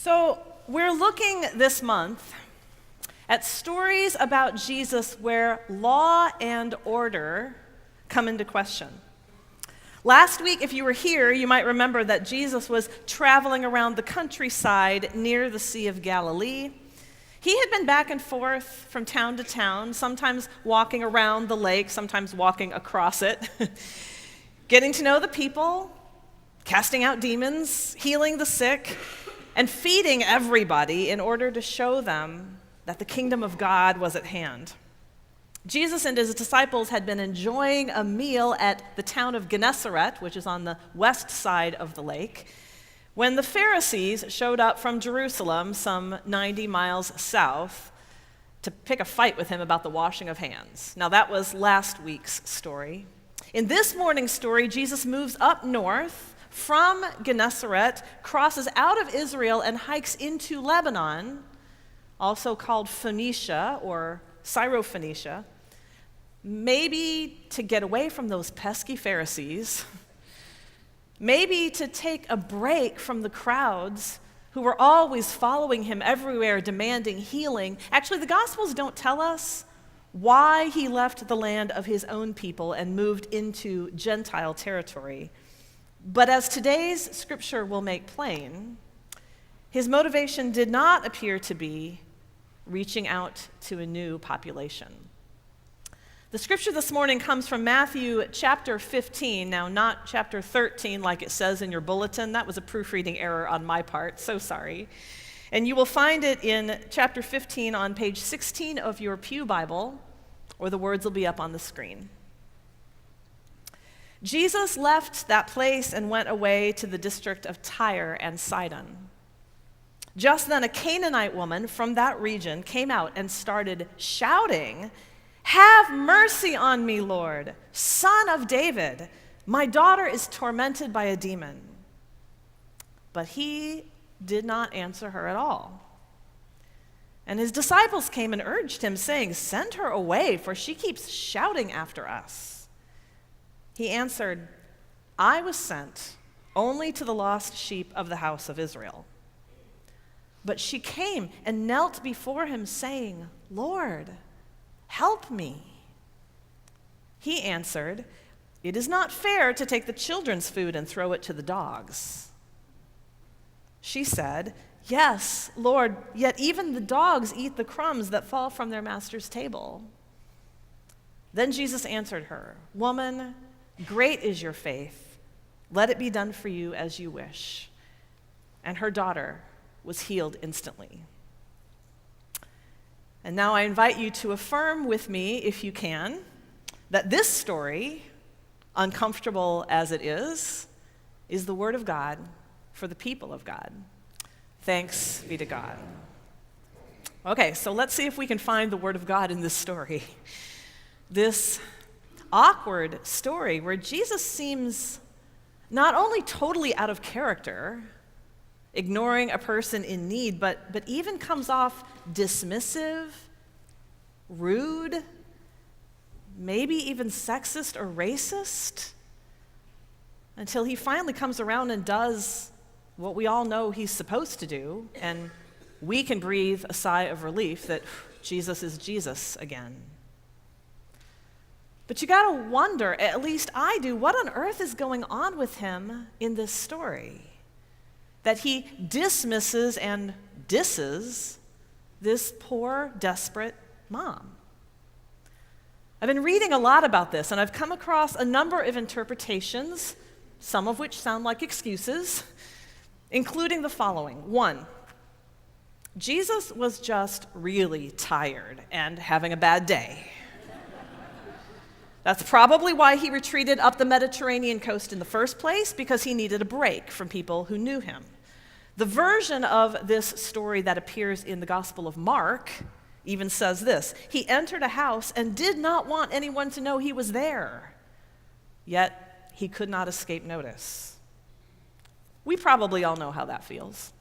So, we're looking this month at stories about Jesus where law and order come into question. Last week, if you were here, you might remember that Jesus was traveling around the countryside near the Sea of Galilee. He had been back and forth from town to town, sometimes walking around the lake, sometimes walking across it, getting to know the people, casting out demons, healing the sick, and feeding everybody in order to show them that the kingdom of God was at hand. Jesus and his disciples had been enjoying a meal at the town of Gennesaret, which is on the west side of the lake, when the Pharisees showed up from Jerusalem, some 90 miles south, to pick a fight with him about the washing of hands. Now, that was last week's story. In this morning's story, Jesus moves up north from Gennesaret, crosses out of Israel, and hikes into Lebanon, also called Phoenicia or Syrophoenicia, maybe to get away from those pesky Pharisees, maybe to take a break from the crowds who were always following him everywhere, demanding healing. Actually, the Gospels don't tell us why he left the land of his own people and moved into Gentile territory. But as today's scripture will make plain, his motivation did not appear to be reaching out to a new population. The scripture this morning comes from Matthew chapter 15, now not chapter 13 like it says in your bulletin. That was a proofreading error on my part, so sorry. And you will find it in chapter 15 on page 16 of your pew Bible, or the words will be up on the screen. Jesus left that place and went away to the district of Tyre and Sidon. Just then, a Canaanite woman from that region came out and started shouting, "Have mercy on me, Lord, Son of David. My daughter is tormented by a demon." But he did not answer her at all. And his disciples came and urged him, saying, "Send her away, for she keeps shouting after us." He answered, "I was sent only to the lost sheep of the house of Israel." But she came and knelt before him, saying, "Lord, help me." He answered, "It is not fair to take the children's food and throw it to the dogs." She said, "Yes, Lord, yet even the dogs eat the crumbs that fall from their master's table." Then Jesus answered her, "Woman, great is your faith. Let it be done for you as you wish." And her daughter was healed instantly. And now I invite you to affirm with me, if you can, that this story, uncomfortable as it is the word of God for the people of God. Thanks be to God. Okay, so let's see if we can find the word of God in this story. This awkward story where Jesus seems not only totally out of character, ignoring a person in need, but even comes off dismissive, rude, maybe even sexist or racist, until he finally comes around and does what we all know he's supposed to do, and we can breathe a sigh of relief that Jesus is Jesus again. But you gotta wonder, at least I do, what on earth is going on with him in this story? That he dismisses and disses this poor, desperate mom. I've been reading a lot about this, and I've come across a number of interpretations, some of which sound like excuses, including the following. 1, Jesus was just really tired and having a bad day. That's probably why he retreated up the Mediterranean coast in the first place, because he needed a break from people who knew him. The version of this story that appears in the Gospel of Mark even says this: he entered a house and did not want anyone to know he was there, yet he could not escape notice. We probably all know how that feels.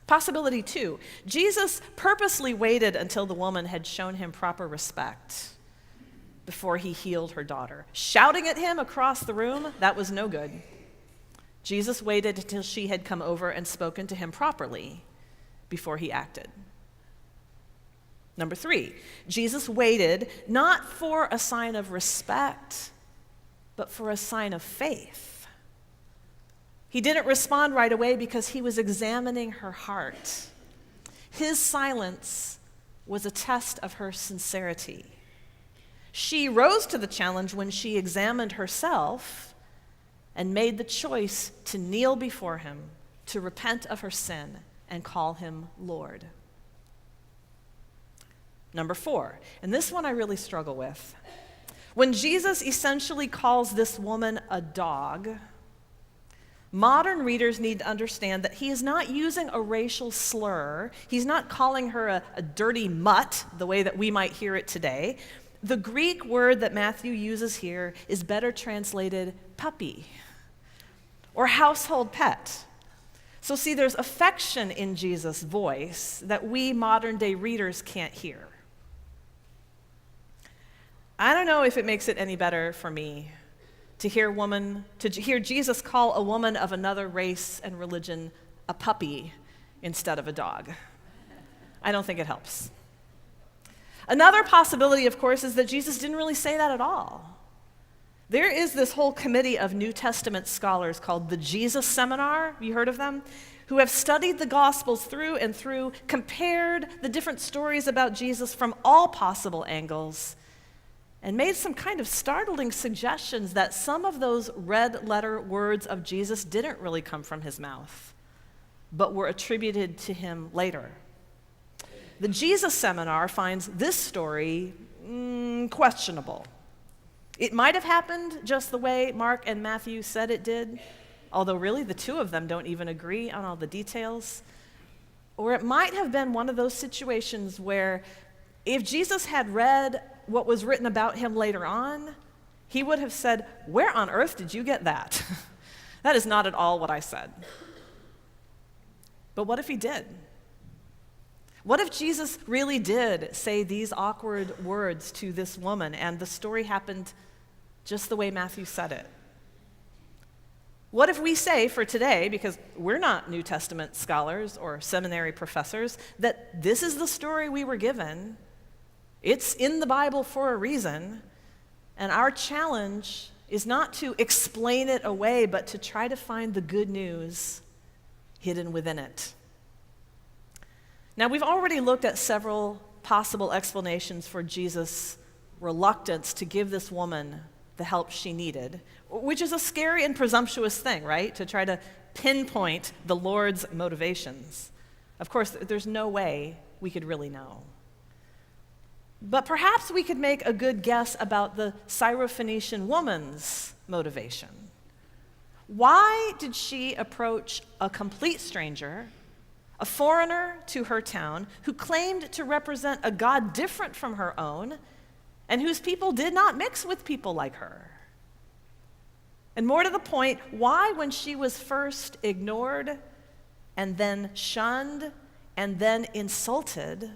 Possibility 2, Jesus purposely waited until the woman had shown him proper respect before he healed her daughter. Shouting at him across the room, that was no good. Jesus waited until she had come over and spoken to him properly before he acted. Number 3, Jesus waited not for a sign of respect, but for a sign of faith. He didn't respond right away because he was examining her heart. His silence was a test of her sincerity. She rose to the challenge when she examined herself and made the choice to kneel before him, to repent of her sin, and call him Lord. Number 4, and this one I really struggle with. When Jesus essentially calls this woman a dog, modern readers need to understand that he is not using a racial slur. He's not calling her a dirty mutt, the way that we might hear it today. The Greek word that Matthew uses here is better translated puppy or household pet. So see, there's affection in Jesus' voice that we modern-day readers can't hear. I don't know if it makes it any better for me to hear Jesus call a woman of another race and religion a puppy instead of a dog. I don't think it helps. Another possibility, of course, is that Jesus didn't really say that at all. There is this whole committee of New Testament scholars called the Jesus Seminar. Have you heard of them? Who have studied the Gospels through and through, compared the different stories about Jesus from all possible angles, and made some kind of startling suggestions that some of those red letter words of Jesus didn't really come from his mouth, but were attributed to him later. The Jesus Seminar finds this story questionable. It might have happened just the way Mark and Matthew said it did, although really the two of them don't even agree on all the details. Or it might have been one of those situations where if Jesus had read what was written about him later on, he would have said, "Where on earth did you get that? That is not at all what I said." But what if he did? What if Jesus really did say these awkward words to this woman and the story happened just the way Matthew said it? What if we say for today, because we're not New Testament scholars or seminary professors, that this is the story we were given, it's in the Bible for a reason, and our challenge is not to explain it away, but to try to find the good news hidden within it. Now, we've already looked at several possible explanations for Jesus' reluctance to give this woman the help she needed, which is a scary and presumptuous thing, right? To try to pinpoint the Lord's motivations. Of course, there's no way we could really know. But perhaps we could make a good guess about the Syrophoenician woman's motivation. Why did she approach a complete stranger, a foreigner to her town, who claimed to represent a God different from her own, and whose people did not mix with people like her? And more to the point, why, when she was first ignored, and then shunned, and then insulted,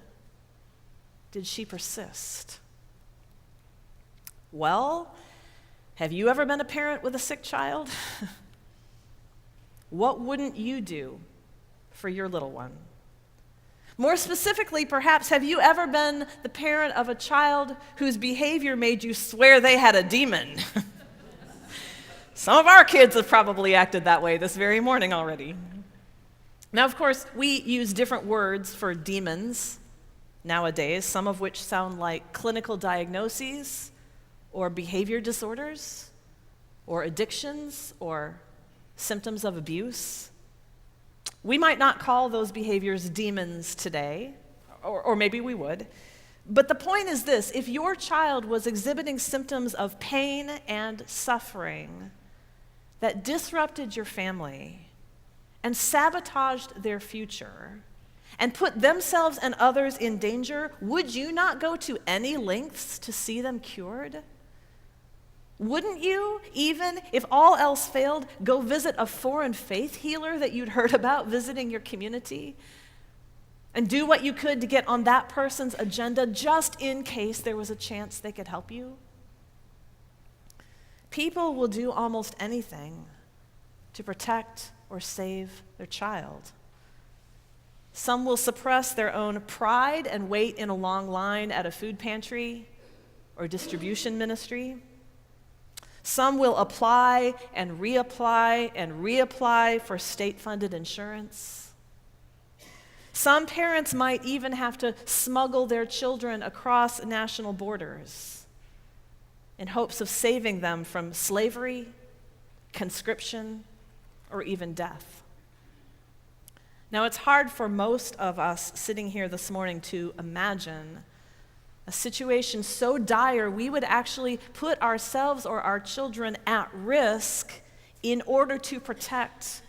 did she persist? Well, have you ever been a parent with a sick child? What wouldn't you do for your little one? More specifically, perhaps, have you ever been the parent of a child whose behavior made you swear they had a demon? Some of our kids have probably acted that way this very morning already. Now, of course, we use different words for demons nowadays, some of which sound like clinical diagnoses or behavior disorders or addictions or symptoms of abuse. We might not call those behaviors demons today, or maybe we would. But the point is this: if your child was exhibiting symptoms of pain and suffering that disrupted your family and sabotaged their future and put themselves and others in danger, would you not go to any lengths to see them cured? Wouldn't you, even if all else failed, go visit a foreign faith healer that you'd heard about visiting your community and do what you could to get on that person's agenda just in case there was a chance they could help you? People will do almost anything to protect or save their child. Some will suppress their own pride and wait in a long line at a food pantry or distribution ministry. Some will apply and reapply for state-funded insurance. Some parents might even have to smuggle their children across national borders in hopes of saving them from slavery, conscription, or even death. Now, it's hard for most of us sitting here this morning to imagine a situation so dire we would actually put ourselves or our children at risk in order to protect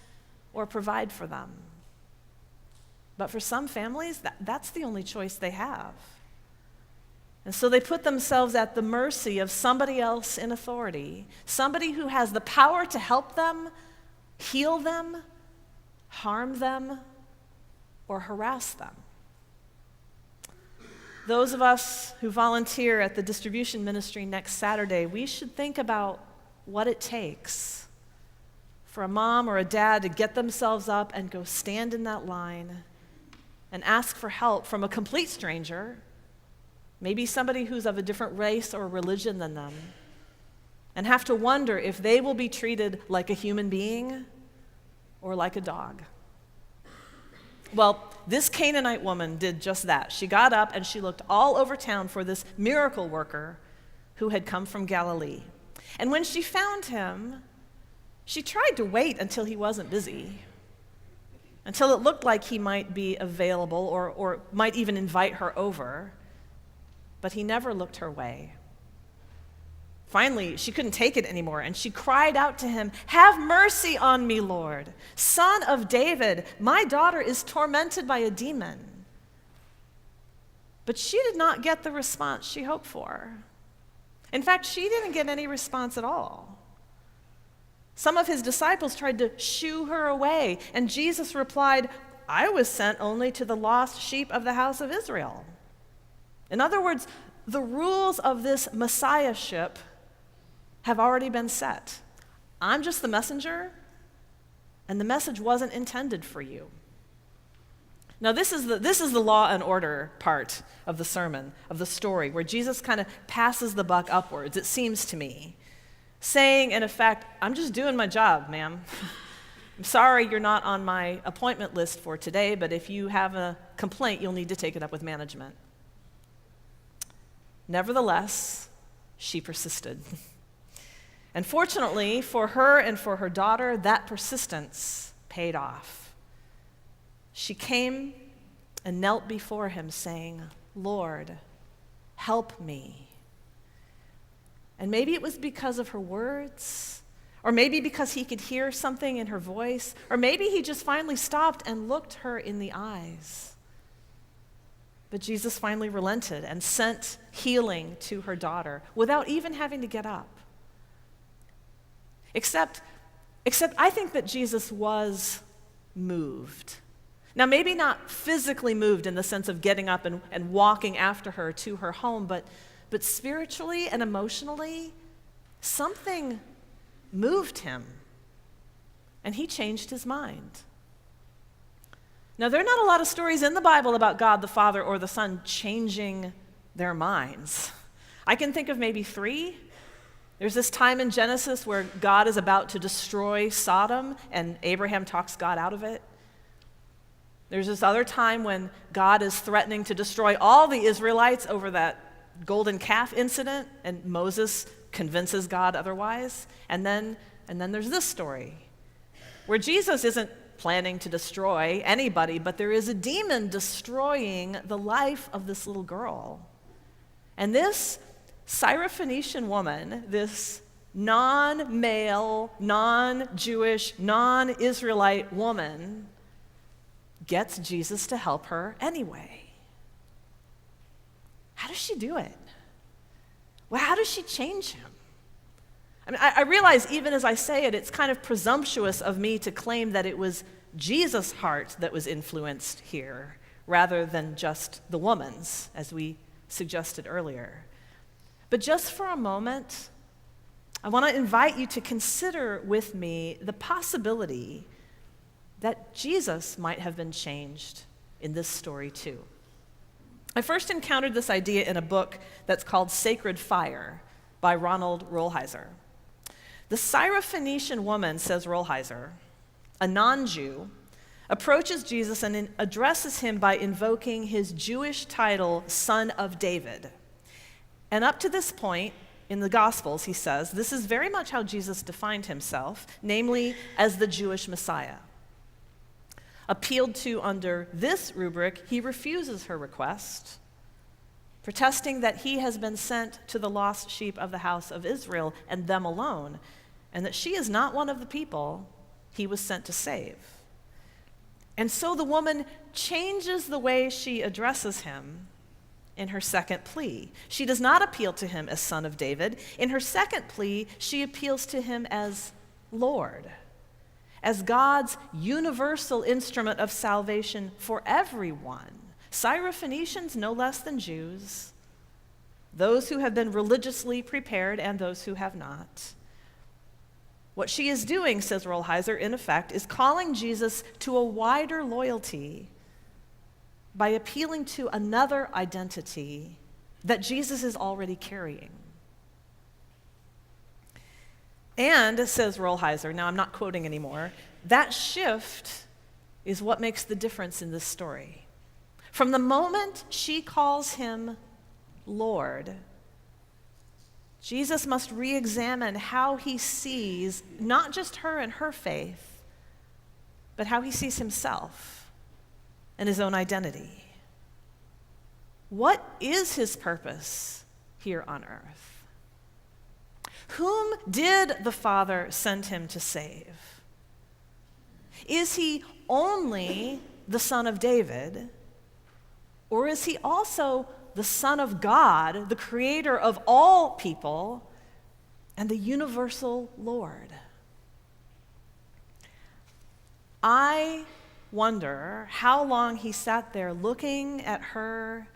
or provide for them. But for some families, that's the only choice they have. And so they put themselves at the mercy of somebody else in authority, somebody who has the power to help them, heal them, harm them, or harass them. Those of us who volunteer at the distribution ministry next Saturday, we should think about what it takes for a mom or a dad to get themselves up and go stand in that line and ask for help from a complete stranger, maybe somebody who's of a different race or religion than them, and have to wonder if they will be treated like a human being or like a dog. Well, this Canaanite woman did just that. She got up and she looked all over town for this miracle worker who had come from Galilee. And when she found him, she tried to wait until he wasn't busy, until it looked like he might be available or might even invite her over, but he never looked her way. Finally, she couldn't take it anymore, and she cried out to him, "Have mercy on me, Lord, Son of David. My daughter is tormented by a demon." But she did not get the response she hoped for. In fact, she didn't get any response at all. Some of his disciples tried to shoo her away, and Jesus replied, "I was sent only to the lost sheep of the house of Israel." In other words, the rules of this messiahship have already been set. I'm just the messenger, and the message wasn't intended for you. Now, this is the law and order part of the sermon, of the story, where Jesus kind of passes the buck upwards, it seems to me, saying, in effect, I'm just doing my job, ma'am. I'm sorry you're not on my appointment list for today, but if you have a complaint, you'll need to take it up with management. Nevertheless, she persisted. And fortunately for her and for her daughter, that persistence paid off. She came and knelt before him, saying, "Lord, help me." And maybe it was because of her words, or maybe because he could hear something in her voice, or maybe he just finally stopped and looked her in the eyes. But Jesus finally relented and sent healing to her daughter without even having to get up. Except I think that Jesus was moved. Now, maybe not physically moved in the sense of getting up and walking after her to her home, but spiritually and emotionally, something moved him, and he changed his mind. Now, there are not a lot of stories in the Bible about God the Father or the Son changing their minds. I can think of maybe 3. There's this time in Genesis where God is about to destroy Sodom, and Abraham talks God out of it. There's this other time when God is threatening to destroy all the Israelites over that golden calf incident, and Moses convinces God otherwise. And then there's this story where Jesus isn't planning to destroy anybody, but there is a demon destroying the life of this little girl. And this Syrophoenician woman, this non-male, non-Jewish, non-Israelite woman, gets Jesus to help her anyway. How does she do it? Well, how does she change him? I mean, I realize even as I say it, it's kind of presumptuous of me to claim that it was Jesus' heart that was influenced here, rather than just the woman's, as we suggested earlier. But just for a moment, I want to invite you to consider with me the possibility that Jesus might have been changed in this story too. I first encountered this idea in a book that's called Sacred Fire by Ronald Rolheiser. The Syrophoenician woman, says Rolheiser, a non-Jew, approaches Jesus and addresses him by invoking his Jewish title, Son of David. And up to this point in the Gospels, he says, this is very much how Jesus defined himself, namely as the Jewish Messiah. Appealed to under this rubric, he refuses her request, protesting that he has been sent to the lost sheep of the house of Israel and them alone, and that she is not one of the people he was sent to save. And so the woman changes the way she addresses him in her second plea. She does not appeal to him as Son of David. In her second plea, she appeals to him as Lord, as God's universal instrument of salvation for everyone, Syrophoenicians no less than Jews, those who have been religiously prepared and those who have not. What she is doing, says Rolheiser, in effect, is calling Jesus to a wider loyalty by appealing to another identity that Jesus is already carrying. And, says Rolheiser, now I'm not quoting anymore, that shift is what makes the difference in this story. From the moment she calls him Lord, Jesus must re-examine how he sees not just her and her faith, but how he sees himself and his own identity. What is his purpose here on earth? Whom did the Father send him to save? Is he only the Son of David, or is he also the Son of God, the creator of all people, and the universal Lord? I wonder how long he sat there looking at her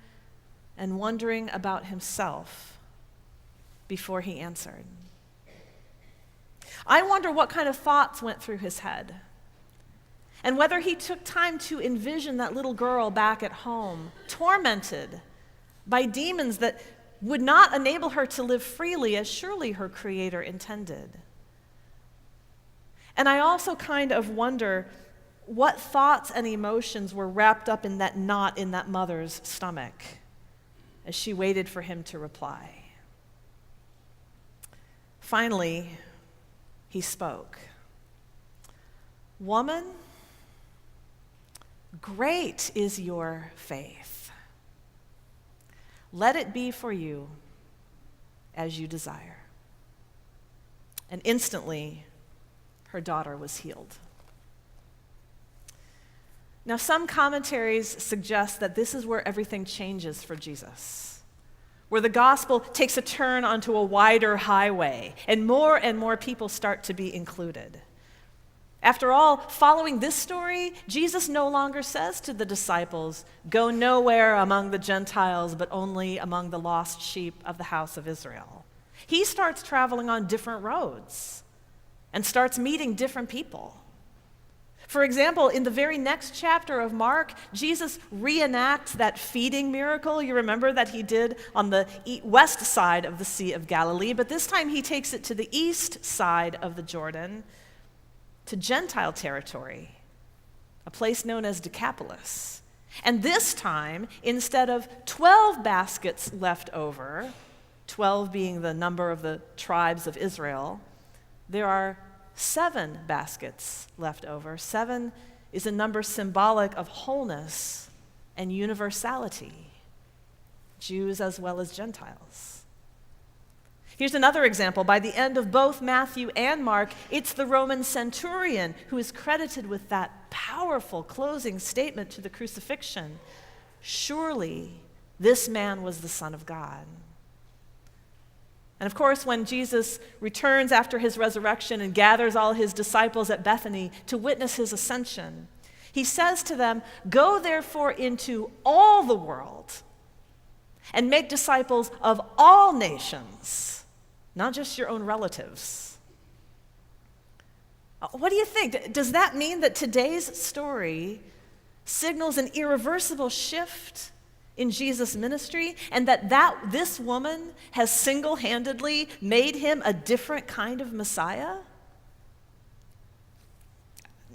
and wondering about himself before he answered. I wonder what kind of thoughts went through his head, and whether he took time to envision that little girl back at home, tormented by demons that would not enable her to live freely as surely her Creator intended. And I also kind of wonder what thoughts and emotions were wrapped up in that knot in that mother's stomach as she waited for him to reply. Finally, he spoke. "Woman, great is your faith. Let it be for you as you desire." And instantly, her daughter was healed. Now, some commentaries suggest that this is where everything changes for Jesus, where the gospel takes a turn onto a wider highway, and more people start to be included. After all, following this story, Jesus no longer says to the disciples, "Go nowhere among the Gentiles, but only among the lost sheep of the house of Israel." He starts traveling on different roads and starts meeting different people. For example, in the very next chapter of Mark, Jesus reenacts that feeding miracle you remember that he did on the west side of the Sea of Galilee, but this time he takes it to the east side of the Jordan, to Gentile territory, a place known as Decapolis. And this time, instead of 12 baskets left over, 12 being the number of the tribes of Israel, there are 7 baskets left over. 7 is a number symbolic of wholeness and universality, Jews as well as Gentiles. Here's another example. By the end of both Matthew and Mark, it's the Roman centurion who is credited with that powerful closing statement to the crucifixion. Surely this man was the Son of God. And of course, when Jesus returns after his resurrection and gathers all his disciples at Bethany to witness his ascension, he says to them, "Go therefore into all the world and make disciples of all nations, not just your own relatives. What do you think? Does that mean that today's story signals an irreversible shift in Jesus' ministry, and that this woman has single-handedly made him a different kind of Messiah?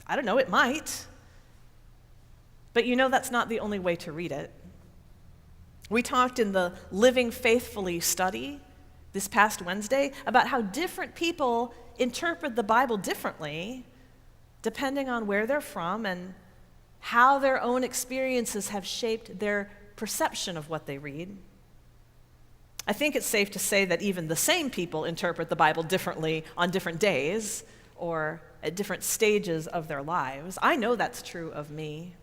I don't know, it might. But that's not the only way to read it. We talked in the Living Faithfully study this past Wednesday about how different people interpret the Bible differently depending on where they're from and how their own experiences have shaped their perception of what they read. I think it's safe to say that even the same people interpret the Bible differently on different days or at different stages of their lives. I know that's true of me.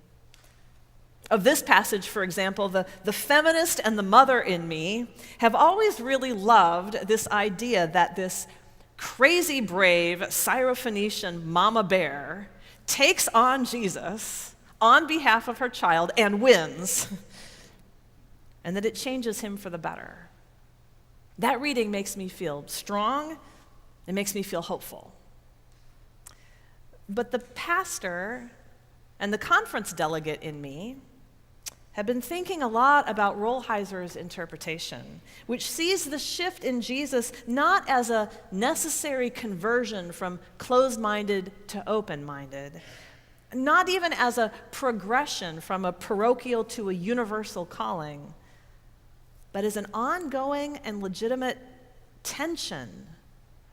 Of this passage, for example, the feminist and the mother in me have always really loved this idea that this crazy brave Syrophoenician mama bear takes on Jesus on behalf of her child and wins, and that it changes him for the better. That reading makes me feel strong. It makes me feel hopeful. But the pastor and the conference delegate in me have been thinking a lot about Rolheiser's interpretation, which sees the shift in Jesus not as a necessary conversion from closed-minded to open-minded, not even as a progression from a parochial to a universal calling, but as an ongoing and legitimate tension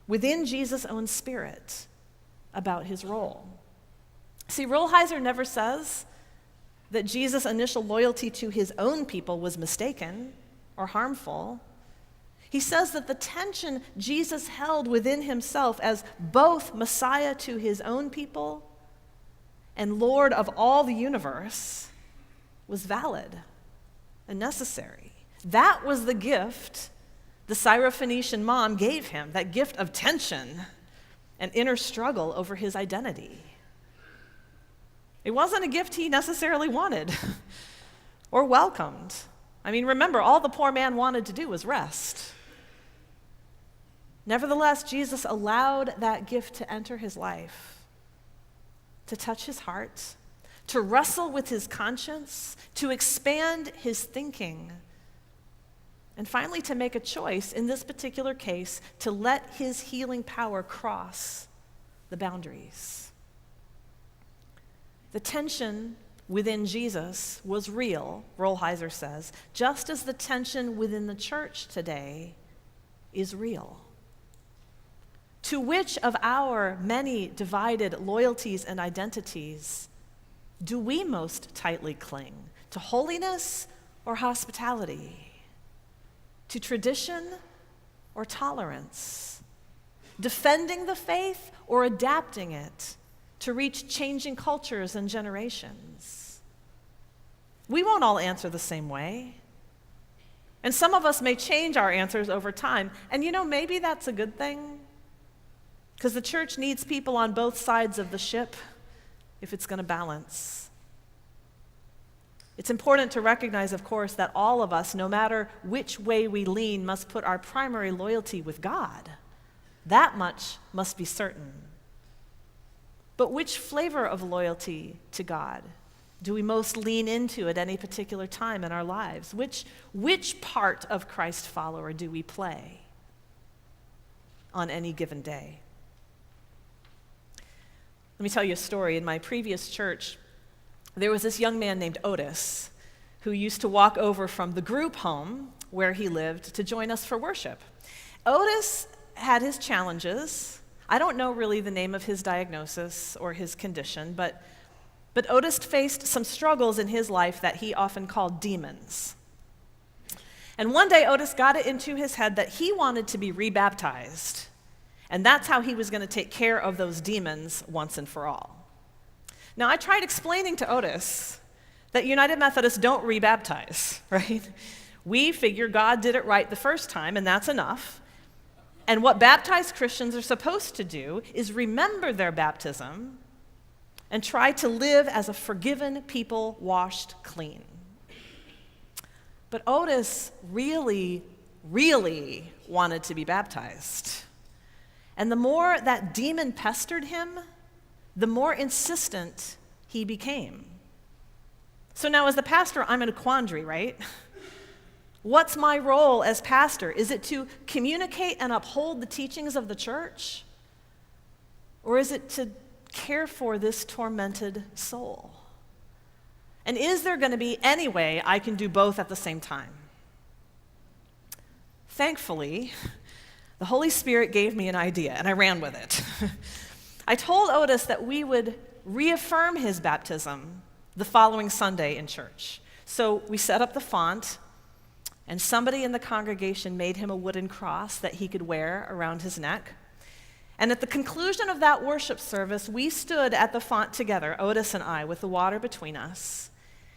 within Jesus' own spirit about his role. See, Rolheiser never says that Jesus' initial loyalty to his own people was mistaken or harmful. He says that the tension Jesus held within himself as both Messiah to his own people and Lord of all the universe was valid and necessary. That was the gift the Syrophoenician mom gave him, that gift of tension and inner struggle over his identity. It wasn't a gift he necessarily wanted or welcomed. I mean, remember, all the poor man wanted to do was rest. Nevertheless, Jesus allowed that gift to enter his life, to touch his heart, to wrestle with his conscience, to expand his thinking, and finally to make a choice, in this particular case, to let his healing power cross the boundaries. The tension within Jesus was real, Rolheiser says, just as the tension within the church today is real. To which of our many divided loyalties and identities do we most tightly cling? To holiness or hospitality? To tradition or tolerance? Defending the faith or adapting it to reach changing cultures and generations? We won't all answer the same way. And some of us may change our answers over time. And maybe that's a good thing, because the church needs people on both sides of the ship if it's going to balance. It's important to recognize, of course, that all of us, no matter which way we lean, must put our primary loyalty with God. That much must be certain. But which flavor of loyalty to God do we most lean into at any particular time in our lives? Which part of Christ follower do we play on any given day? Let me tell you a story. In my previous church, there was this young man named Otis who used to walk over from the group home where he lived to join us for worship. Otis had his challenges. I don't know really the name of his diagnosis or his condition, but Otis faced some struggles in his life that he often called demons. And one day Otis got it into his head that he wanted to be rebaptized, and that's how he was going to take care of those demons once and for all. Now, I tried explaining to Otis that United Methodists don't rebaptize, right? We figure God did it right the first time, and that's enough. And what baptized Christians are supposed to do is remember their baptism and try to live as a forgiven people washed clean. But Otis really really wanted to be baptized. And the more that demon pestered him, the more insistent he became. So now as the pastor, I'm in a quandary, right? What's my role as pastor? Is it to communicate and uphold the teachings of the church? Or is it to care for this tormented soul? And is there going to be any way I can do both at the same time? Thankfully, the Holy Spirit gave me an idea, and I ran with it. I told Otis that we would reaffirm his baptism the following Sunday in church. So we set up the font, and somebody in the congregation made him a wooden cross that he could wear around his neck. And at the conclusion of that worship service, we stood at the font together, Otis and I, with the water between us,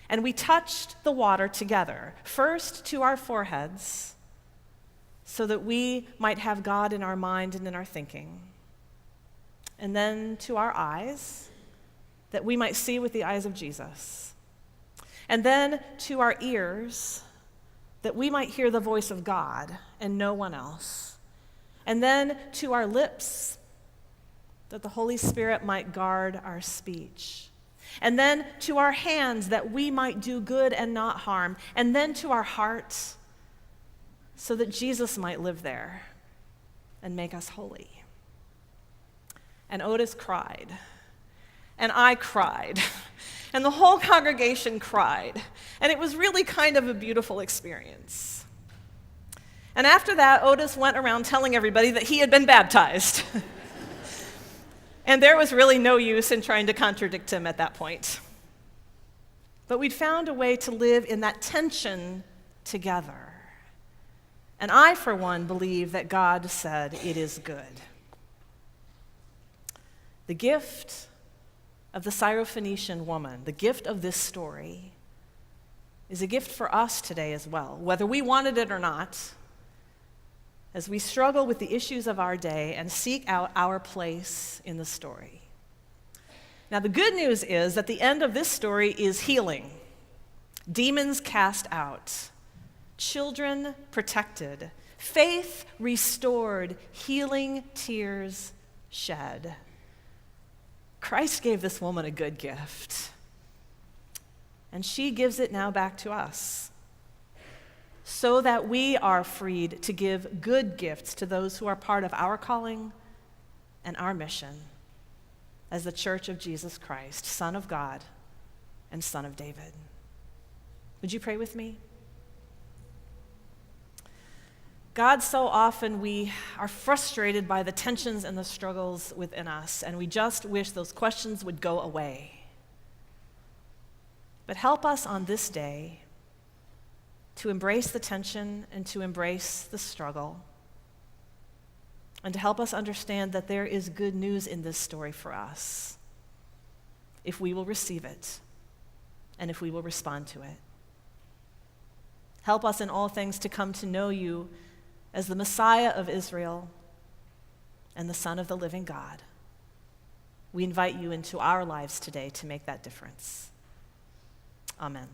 and we touched the water together, first to our foreheads, so that we might have God in our mind and in our thinking, and then to our eyes, that we might see with the eyes of Jesus, and then to our ears, that we might hear the voice of God and no one else, and then to our lips, that the Holy Spirit might guard our speech, and then to our hands, that we might do good and not harm, and then to our hearts, so that Jesus might live there and make us holy. And Otis cried, and I cried, and the whole congregation cried, and it was really kind of a beautiful experience. And after that, Otis went around telling everybody that he had been baptized. And there was really no use in trying to contradict him at that point. But we'd found a way to live in that tension together. And I, for one, believe that God said it is good. The gift of the Syrophoenician woman, the gift of this story, is a gift for us today as well, whether we wanted it or not, as we struggle with the issues of our day and seek out our place in the story. Now, the good news is that the end of this story is healing. Demons cast out, children protected, faith restored, healing tears shed. Christ gave this woman a good gift, and she gives it now back to us, so that we are freed to give good gifts to those who are part of our calling and our mission as the Church of Jesus Christ, Son of God and Son of David. Would you pray with me? God, so often we are frustrated by the tensions and the struggles within us, and we just wish those questions would go away. But help us on this day to embrace the tension and to embrace the struggle, and to help us understand that there is good news in this story for us, if we will receive it and if we will respond to it. Help us in all things to come to know you as the Messiah of Israel and the Son of the living God. We invite you into our lives today to make that difference. Amen.